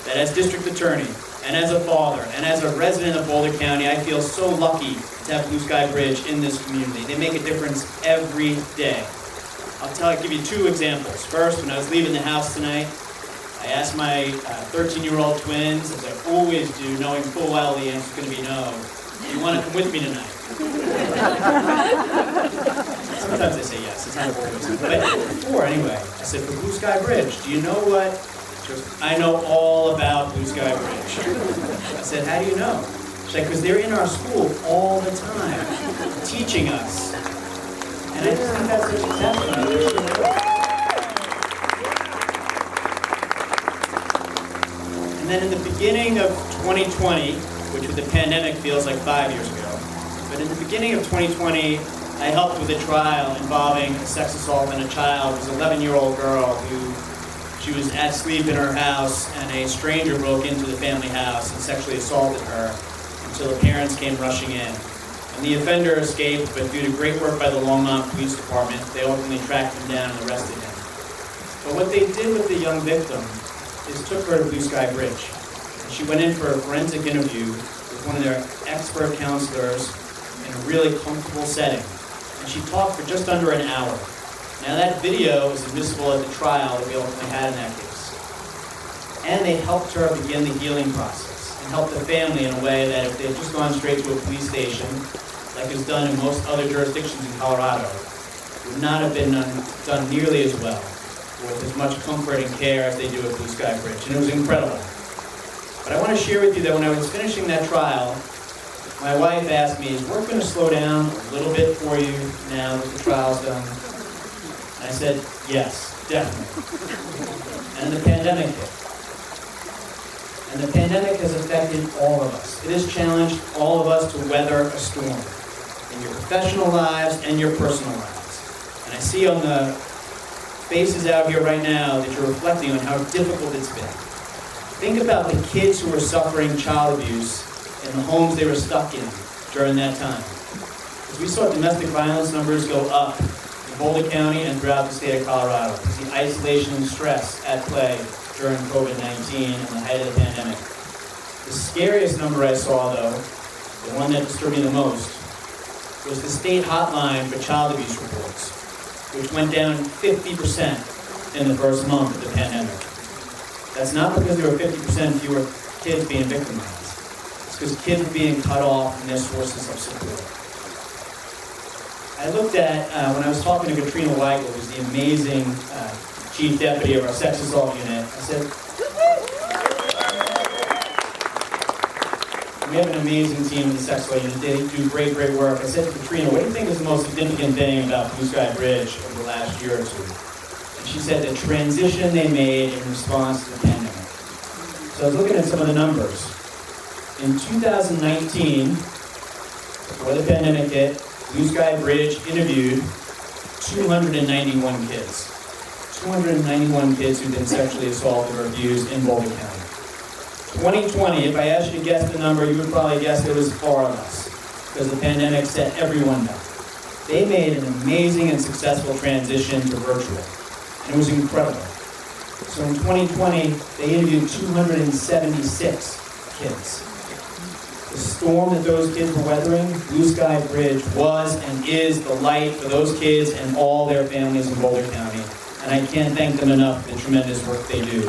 that as district attorney, and as a father, and as a resident of Boulder County, I feel so lucky to have Blue Sky Bridge in this community. They make a difference every day. I'll give you two examples. First, when I was leaving the house tonight, I asked my 13-year-old twins, as I always do, knowing full well the answer's going to be no, do you want to come with me tonight? Sometimes they say yes, it's not always. But before, anyway, I said, for Blue Sky Bridge, do you know what? She goes, I know all about Blue Sky Bridge. I said, how do you know? She's like, because they're in our school all the time, teaching us. And I just think that's such a testament. And then in the beginning of 2020, which with the pandemic feels like 5 years ago, but in the beginning of 2020, I helped with a trial involving a sex assault on a child. It was an 11-year-old girl she was asleep in her house, and a stranger broke into the family house and sexually assaulted her until the parents came rushing in. And the offender escaped, but due to great work by the Longmont Police Department, they ultimately tracked him down and arrested him. But what they did with the young victim is took her to Blue Sky Bridge. And she went in for a forensic interview with one of their expert counselors in a really comfortable setting. And she talked for just under an hour. Now that video is admissible at the trial that we ultimately had in that case. And they helped her begin the healing process and helped the family in a way that if they had just gone straight to a police station, like is done in most other jurisdictions in Colorado, would not have been done nearly as well, or with as much comfort and care as they do at Blue Sky Bridge. And it was incredible. But I want to share with you that when I was finishing that trial, my wife asked me, is work going to slow down a little bit for you now that the trial's done? And I said, yes, definitely. And the pandemic hit. And the pandemic has affected all of us. It has challenged all of us to weather a storm in your professional lives and your personal lives. And I see on the faces out here right now that you're reflecting on how difficult it's been. Think about the kids who were suffering child abuse in the homes they were stuck in during that time. As we saw domestic violence numbers go up in Boulder County and throughout the state of Colorado, the isolation and stress at play during COVID-19 and the height of the pandemic. The scariest number I saw, though, the one that disturbed me the most, was the state hotline for child abuse reports, which went down 50% in the first month of the pandemic. That's not because there were 50% fewer kids being victimized. It's because kids were being cut off from their sources of support. I looked at, when I was talking to Katrina Weigel, who's the amazing chief deputy of our sex assault unit, I said, we have an amazing team in the sex assault unit. They do great, great work. I said to Katrina, what do you think is the most significant thing about Blue Sky Bridge over the last year or two? And she said the transition they made in response to the pandemic. So I was looking at some of the numbers. In 2019, before the pandemic hit, Blue Sky Bridge interviewed 291 kids. 291 kids who've been sexually assaulted or abused in Boulder County. 2020, if I asked you to guess the number, you would probably guess it was far less, because the pandemic set everyone back. They made an amazing and successful transition to virtual, and it was incredible. So in 2020, they interviewed 276 kids. The storm that those kids were weathering, Blue Sky Bridge was and is the light for those kids and all their families in Boulder County. And I can't thank them enough for the tremendous work they do.